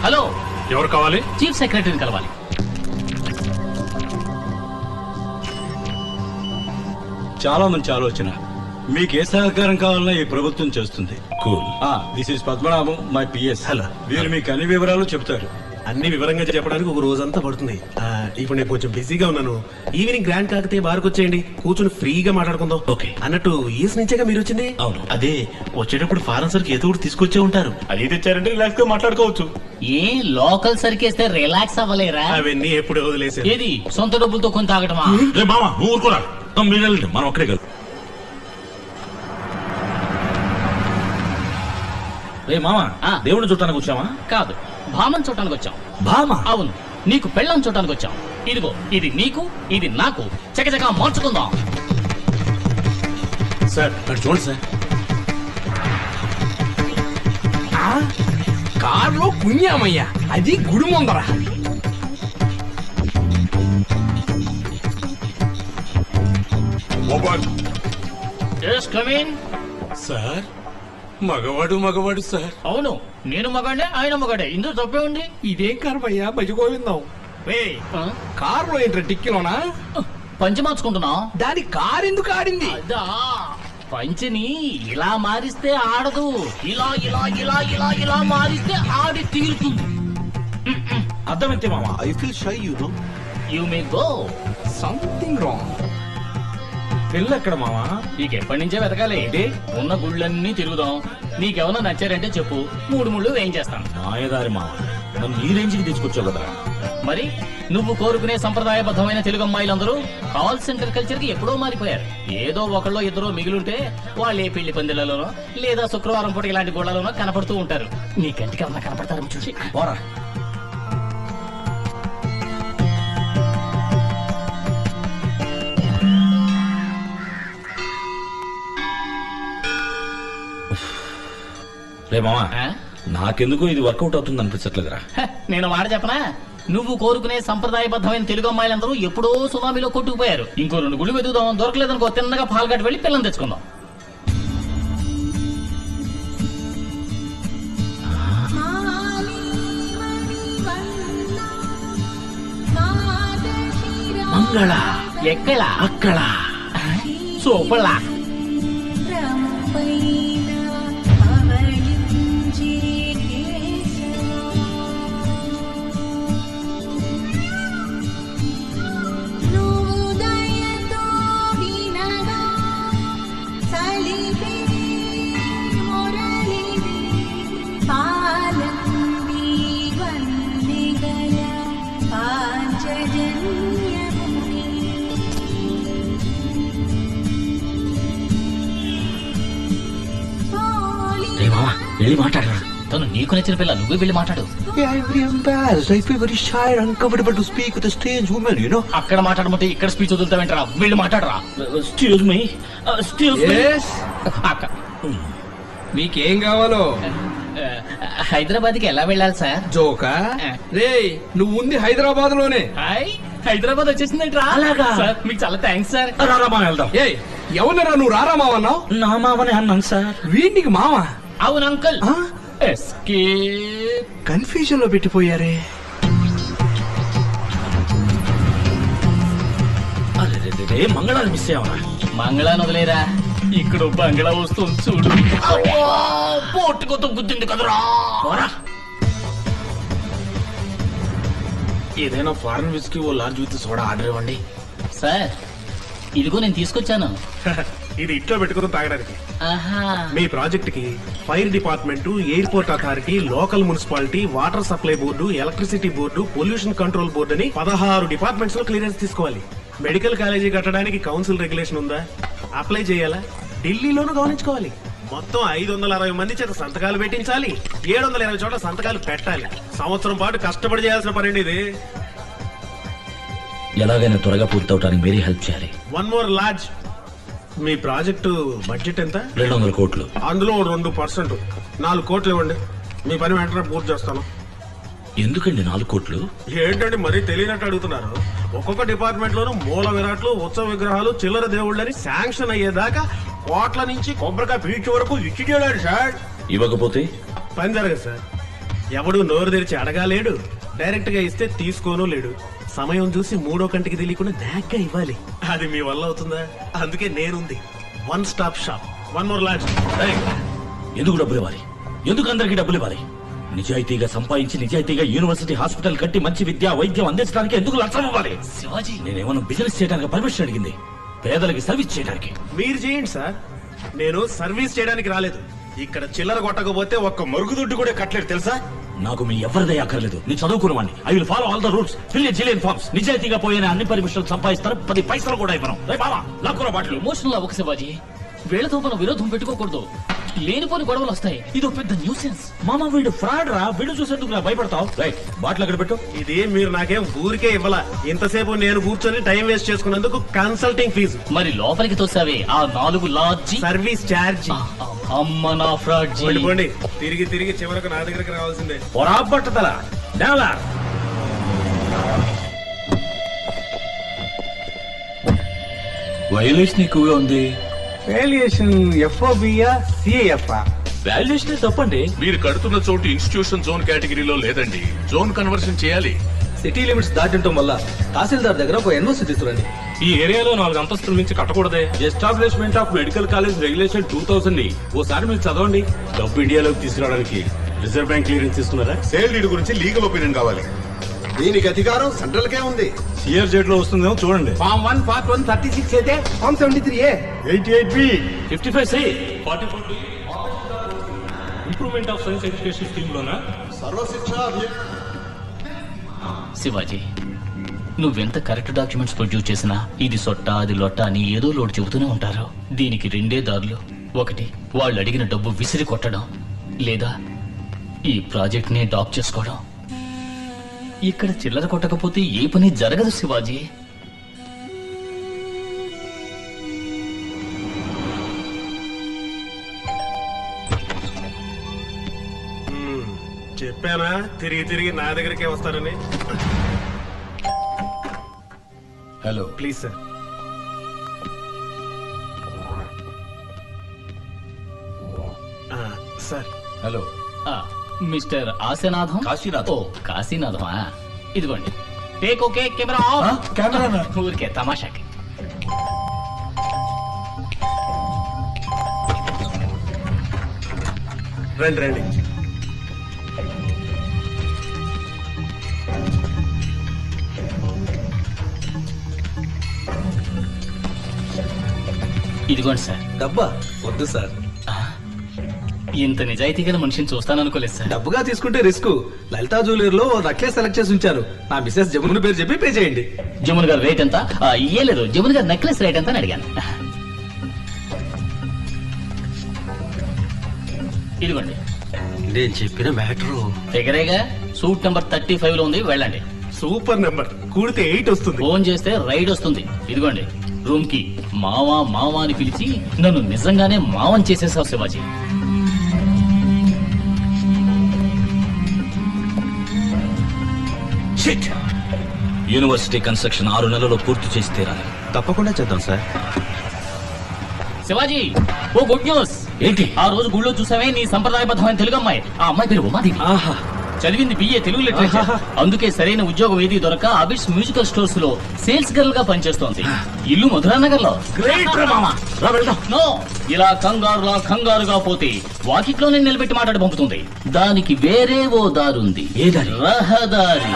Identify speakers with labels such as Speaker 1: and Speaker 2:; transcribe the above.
Speaker 1: Hello,
Speaker 2: ఎవరు కావాలి?
Speaker 1: Chief సెక్రటరీని కలవాలి.
Speaker 3: చాలా మంచి ఆలోచన. మీకు ఏ సహకారం కావాలన్నా ఈ ప్రభుత్వం చేస్తుంది.
Speaker 2: Cool.
Speaker 3: This is Padmanabham, my PS.
Speaker 4: Hello.
Speaker 3: వీరు మీకు అన్ని వివరాలు చెప్తారు.
Speaker 4: అన్ని వివరంగా చెప్పడానికి ఒక రోజంతా పడుతుంది. ఇప్పుడు నేను కొంచెం బిజీగా ఉన్నాను. ఈవినింగ్ గ్రాండ్ కాకతే బార్కు వచ్చేయండి, కూర్చొని ఫ్రీగా మాట్లాడుకుందాం.
Speaker 2: ఓకే.
Speaker 4: అన్నట్టు ఈస్ నుంచేగా మీరు వచ్చింది?
Speaker 2: అవును.
Speaker 4: అదే వచ్చేటప్పుడు ఫారెన్ సర్కి ఏదో ఒకటి తీసుకొచ్చే ఉంటారు.
Speaker 2: అది తెచ్చారంటే రిలాక్స్ గా మాట్లాడుకోవచ్చు.
Speaker 1: ఏ లోకల్ సరికేస్తే రిలాక్స్ అవ్వలేరా?
Speaker 4: అవన్నీ ఎప్పుడు వదిలేసారు.
Speaker 1: ఏది సొంత డబ్బులతో కొని తాగటమా?
Speaker 2: రే మామ, నువ్వు ఊరుకోరా. మనం ఒక్కడే కదా. రే మామ, దేవుడిని చూడటానికి వచ్చామా?
Speaker 1: కాదు, భామన్ చూడటానికి వచ్చాం.
Speaker 2: భామ?
Speaker 1: అవును, నీకు పెళ్ళం చూడటానికి వచ్చాం. ఇదిగో, ఇది నీకు, ఇది నాకు. చకచకా మార్చుకుందాం.
Speaker 4: సార్ అటు చూడండి సార్.
Speaker 5: కారులో పుణ్యామయ్యా, అది గుడి ముందర.
Speaker 1: Yes, come in.
Speaker 4: సార్ మగవాడు సార్.
Speaker 1: అవును, నేను మగాడే, ఆయన మగాడే. ఇందులో తప్పే ఉంది.
Speaker 5: ఇదేం కర్మయ్యా, భజగోవిందాం.
Speaker 1: ఆ?
Speaker 5: కారులో ఏంట్రా టిక్కిలోనా?
Speaker 1: పంచి మార్చుకుంటున్నా.
Speaker 5: దాని కారు ఎందుకు ఆడింది?
Speaker 1: అదా, పంచిని ఇలా మారిస్తే ఆడదు. ఇలా ఇలా ఇలా ఇలా ఇలా మారిస్తే ఆడి తీరుతుంది.
Speaker 2: అర్థమైతే మామ.
Speaker 4: I feel shy you know.
Speaker 1: You may go.
Speaker 5: Something wrong.
Speaker 2: పెళ్ళి ఎక్కడ మామ?
Speaker 1: నీకు ఎప్పటి నుంచే వెతకాలి. ఏంటి, ఉన్న గుళ్ళన్నీ తిరుగుదాం. నీకెవరో నచ్చారంటే చెప్పు, 3 ముళ్ళు వేయించేస్తాను.
Speaker 2: మాయదారి మామ, నన్ను ఈ రేంజ్కి తీసుకొచ్చావు కదా.
Speaker 1: మరి నువ్వు కోరుకునే సంప్రదాయబద్ధమైన తెలుగు అమ్మాయిలందరూ కాల్ సెంటర్ కల్చర్ కి ఎప్పుడో మారిపోయారు. ఏదో ఒకళ్ళో ఇద్దరో మిగిలింటే వాళ్ళే పెళ్లి పందిళ్లలోనో లేదా శుక్రవారం పూట ఇలాంటి గోళ్లలోనో కనపడుతూ ఉంటారు. నీ కంటికి ఏమన్నా కనపడతారని చూసి
Speaker 2: పోరా. రే మామ,
Speaker 1: ఆ?
Speaker 2: నాకెందుకు ఇది వర్కౌట్ అవుతుంది అనిపించట్లేదురా.
Speaker 1: హ, నేను మాట చెప్పనా? నువ్వు కోరుకునే సంప్రదాయబద్ధమైన తెలుగు అమ్మాయిలందరూ ఎప్పుడో సునామీలో కొట్టుకుపోయారు. ఇంకో 2 గుళ్ళు వెతుకుదాం. దొరకలేదనుకో తిన్నగా పాల్గట్టు వెళ్ళి పిల్లలు తెచ్చుకుందాం.
Speaker 2: మంగళ
Speaker 1: ఎక్కడ?
Speaker 2: అక్కడ.
Speaker 1: సూపర్లా.
Speaker 2: రే మామ, వెళ్ళి మాట్లాడరా.
Speaker 1: తను నీకు నచ్చిన పిల్ల, నువ్వే వెళ్ళి మాట్లాడు.
Speaker 6: I'm very embarrassed. I feel very shy and uncomfortable to speak with a strange woman, you know.
Speaker 1: అక్కడ మాట్లాడమంటే ఇక్కడ స్పీచ్ వదులుతావేంట్రా? వెళ్ళి మాట్లాడరా.
Speaker 2: Excuse me, excuse me.
Speaker 5: Yes.
Speaker 1: అక్క,
Speaker 5: మీకేం కావాలో?
Speaker 1: హైదరాబాద్ కి ఎలా వెళ్ళాలి సార్?
Speaker 5: జోకా? రే, నువ్వు ఉంది హైదరాబాద్ లోనే.
Speaker 1: హాయ్, హైదరాబాద్ వచ్చేసిందంట్రా.
Speaker 2: అలాగా?
Speaker 1: సార్, మీకు చాలా థ్యాంక్స్ సార్.
Speaker 2: రారా మామ, వెళ్దాం.
Speaker 5: ఏ ఎవరినరా నువ్వు రారా మావన్నావు?
Speaker 2: నా మామనే అన్నాను సార్.
Speaker 5: వీడికి మామ?
Speaker 1: అవును అంకుల్.
Speaker 6: ఆ?
Speaker 1: ఎస్కేప్.
Speaker 6: కన్ఫ్యూజన్ లో పెట్టిపోయారే.
Speaker 2: అరే మంగళాన్ని మిస్ అయ్యావరా?
Speaker 1: మంగళాన్ని వదిలేరా, ఇక్కడ బంగ్లా వస్తుంది చూడు. పోటుకొత్త గుద్దింది కదరా.
Speaker 4: ఏదైనా ఫారెన్ విస్కీ ఓ లార్జ్ విత్ సోడా ఆర్డర్ ఇవ్వండి.
Speaker 1: సార్, ఇదిగో నేను తీసుకొచ్చాను.
Speaker 4: ఇది ఇంట్లో పెట్టుకుని తాగడానికి.
Speaker 1: ఆహా.
Speaker 4: మీ ప్రాజెక్ట్ కి fire department, airport authority, local municipality, water supply board, electricity board, pollution control board అని 16 డిపార్ట్మెంట్స్ లో క్లియరెన్స్ తీసుకోవాలి. మెడికల్ కాలేజీ కట్టడానికి కౌన్సిల్ రెగ్యులేషన్ ఉందా? అప్లై చేయాలా? ఢిల్లీలోనూ గమనించుకోవాలి. మొత్తం 560 మంది చేత సంతకాలు పెట్టించాలి. 720 చోట్ల సంతకాలు పెట్టాలి. సంవత్సరం పాటు కష్టపడి చేయాల్సిన పని ఇది.
Speaker 2: ఎలాగైనా త్వరగా పూర్తవటానికి మీరే హెల్ప్ చేయాలి.
Speaker 4: One more large. మీ ప్రాజెక్టు బడ్జెట్ ఎంత?
Speaker 2: 200 కోట్లు.
Speaker 4: అందులో 2% 4 కోట్లు ఇవ్వండి. మీ పని వెంటనే పూర్తి చేస్తాను.
Speaker 2: ఎందుకండి 4 కోట్లు?
Speaker 4: ఏంటండి మరీ తెలియనట్టు అడుగుతున్నారు? ఒక్కొక్క డిపార్ట్మెంట్ లోనూ మూల విరాట్లు, ఉత్సవ విగ్రహాలు, చిల్లర దేవుళ్ళని శాంక్షన్ అయ్యేదాకా కోట్ల నుంచి కొబ్బరికాయ పీచు వరకు ఇచ్చి చేయడాడు సార్.
Speaker 2: ఇవ్వకపోతే
Speaker 4: పని జరగదు సార్. ఎవడు నోరు తెరిచి అడగాలేడు, డైరెక్ట్ గా ఇస్తే తీసుకోను లేడు. సమయం చూసి మూడో కంటికి తెలియకుండా నాగ్గా ఇవ్వాలి. అది మీ వల్ల అవుతుందా? అందుకే నేనుంది. One stop shop, one more lodge.
Speaker 2: ఎందుకు డబ్బులు ఇవ్వాలి? ఎందుకు అందరికి డబ్బులు ఇవ్వాలి? నిజాయితీగా సంపాదించి నిజాయితీగా యూనివర్సిటీ హాస్పిటల్ కట్టి మంచి విద్య వైద్యం అందించడానికి ఎందుకు లక్షం ఇవ్వాలి?
Speaker 1: శివాజీ,
Speaker 2: నేనేమన్నా బిజినెస్ చేయడానికి పర్మిషన్ అడిగింది, పేదలకి సర్వీస్ చేయడానికి.
Speaker 4: మీరు చేయండి సార్, నేను సర్వీస్ చేయడానికి రాలేదు. ఇక్కడ చిల్లర కొట్టకపోతే ఒక్క మరుగుదొడ్డు కూడా కట్టలేదు తెలుసా?
Speaker 2: నాకు మీ ఎవరిదే అక్కర్లేదు. నీ చదువుకున్నవాడిని. I will follow all the rules, fill a zillion forms. నిజాయితీగా పోయిన అన్ని పర్మిషన్లు సంపాదిస్తారు, 10 పైసలు కూడా ఇవ్వను. లాక్కున్న బాటలు.
Speaker 1: ఎమోషనల్ అవ్వక శివాజీ, వీళ్ళతో మనం విరోధం పెట్టుకోకూడదు. లేనిపోని గొడవలు వస్తాయి. ఇది ఒక పెద్ద న్యూసెన్స్.
Speaker 2: మామ వీడు ఫ్రాడ్ రా, వీడు చూసేందుకు నా భయపడతావు. రైట్, బాటిల్ అక్కడ పెట్టు.
Speaker 4: ఇది మీరు నాకేం ఊరికే ఇవ్వాల. ఇంతసేపు నేను కూర్చొని టైం వేస్ట్ చేసుకున్నందుకు కన్సల్టింగ్ ఫీజు,
Speaker 1: మరి లోపలికి తోసావే ఆ 4 లాడ్జి.
Speaker 4: Service charge.
Speaker 1: అమ్మ నా ఫ్రాడ్ జీ.
Speaker 4: పోండి, తిరిగి తిరిగి చివరకు నా దగ్గరికి రావాల్సిందే.
Speaker 2: పొరాబట్టతల డెవలా.
Speaker 3: వైలేషన్ ఎక్కువగా ఉంది.
Speaker 6: Valuation FOBయా CAFA?
Speaker 2: వాల్యుయేషన్ తప్పండి.
Speaker 7: మీరు కడుతున్న చోటు ఇన్స్టిట్యూషన్ జోన్ కేటగిరీలో లేదండి. జోన్ కన్వర్షన్ చేయాలి.
Speaker 5: సిటీ లిమిట్స్ దాటింటం వల్ల తహసీల్దార్ దగ్గర ఒక ఎన్ఓసి తీసుకురండి.
Speaker 3: ఈ ఏరియాలో 4 అంతస్తుల నుంచి కట్టకూడదే. Establishment of medical college regulation 2000 ఓసారి మీరు చదవండి. డబ్బు ఇండియాలోకి తీసుకురావడానికి రిజర్వ్ బ్యాంక్ క్లియరెన్స్ తీసుకున్నారా?
Speaker 7: సేల్ డీడ్ గురించి లీగల్ ఒపీనియన్ కావాలి.
Speaker 8: దీనికి అధికారం సెంట్రల్ కే ఉంది.
Speaker 3: సిఆర్జెడ్ లో వస్తుందేమో చూడండి.
Speaker 6: Form 1 Part 1 36 అయితే Form 73A
Speaker 8: 88B
Speaker 2: 55C
Speaker 3: 44B improvement of science education scheme లోనా?
Speaker 8: సర్వశిక్ష
Speaker 1: శివాజీ, నువ్వెంత కరెక్ట్ డాక్యుమెంట్స్ ప్రొడ్యూస్ చేసినా ఇది సొట్ట అది లొట్ట అని ఏదో లోటు చెబుతూనే ఉంటారు. దీనికి 2 దారులు. ఒకటి, వాళ్ళు అడిగిన డబ్బు విసిరి కొట్టడం, లేదా ఈ ప్రాజెక్ట్ ని డాక్ చేసుకోవడం. ఇక్కడ చిల్లర కొట్టకపోతే ఏ పని జరగదు శివాజీ.
Speaker 4: చెప్పానా తిరిగి తిరిగి నా దగ్గరికే వస్తారని.
Speaker 8: Hello
Speaker 4: please sir. Sir
Speaker 8: hello
Speaker 1: mister Ashanatham.
Speaker 2: Kasinatham.
Speaker 1: ఓ కాశీనాథమా? ఇదిగోండి. Take okay, camera off.
Speaker 8: Camera
Speaker 1: ఊరికే తమాషాకి.
Speaker 4: రండి రండి.
Speaker 1: ఇదిగోండి సార్.
Speaker 5: డబ్బా వద్దు సార్.
Speaker 1: ఇంత నిజాయితీ గల మనిషిని చూస్తాననుకోలేదు సార్.
Speaker 5: డబ్బుగా తీసుకుంటే రిస్క్. లలితా జ్యువెలర్ లో నక్లెస్ సెలెక్ట్ చేసి ఉంచారు. నా మిసెస్ జమున పేరు చెప్పి పే చేయండి.
Speaker 1: జమున్ గారు రేట్ ఎంత? ఏ లేదు, జమున్ గారు నెక్లెస్ రేట్ ఎంత అని అడిగాను. ఇదిగోండి.
Speaker 6: నేను చెప్పిన మ్యాటరు
Speaker 1: దగ్గరేగా సూట్ నెంబర్ 35 లో ఉంది, వెళ్ళండి.
Speaker 4: Super number. కూడితే 8 వస్తుంది.
Speaker 1: ఫోన్ చేస్తే రైడ్ వస్తుంది. ఇదిగోండి రూమ్ కి. మావా మావా అని పిలిచి నన్ను నిజంగానే మావని చేసేసావు శివాజీ.
Speaker 2: షిట్. యూనివర్సిటీ కన్స్ట్రక్షన్ 6 నెలల్లో పూర్తి చేసి తీరాలి.
Speaker 6: తప్పకుండా చేద్దాం సార్.
Speaker 1: శివాజీ, ఓ గుడ్ న్యూస్.
Speaker 2: ఏంటి?
Speaker 1: ఆ రోజు గుళ్ళో చూసామే నీ సంప్రదాయబద్ధమైన తెలుగు అమ్మాయి. ఆ అమ్మాయి పేరు ఉమాదేవి.
Speaker 2: ఆహా.
Speaker 1: చదివింది BA తెలుగు లిటరేచర్. అందుకే సరైన ఉద్యోగం ఏది దొరక అబిడ్స్ మ్యూజికల్ స్టోర్స్ లో సేల్స్ గర్ల్ గా పనిచేస్తోంది. ఇల్లు మధురానగర్ లో.
Speaker 2: గ్రేట్ రా మామ. రా వెళ్దాం.
Speaker 1: నో, ఇలా కంగారుగా పోతే వాకిట్లోనే నిలబెట్టి మాట్లాడి పంపుతుంది. దానికి వేరే ఓ దారుంది.
Speaker 2: ఏ దారి?
Speaker 1: రహదారి.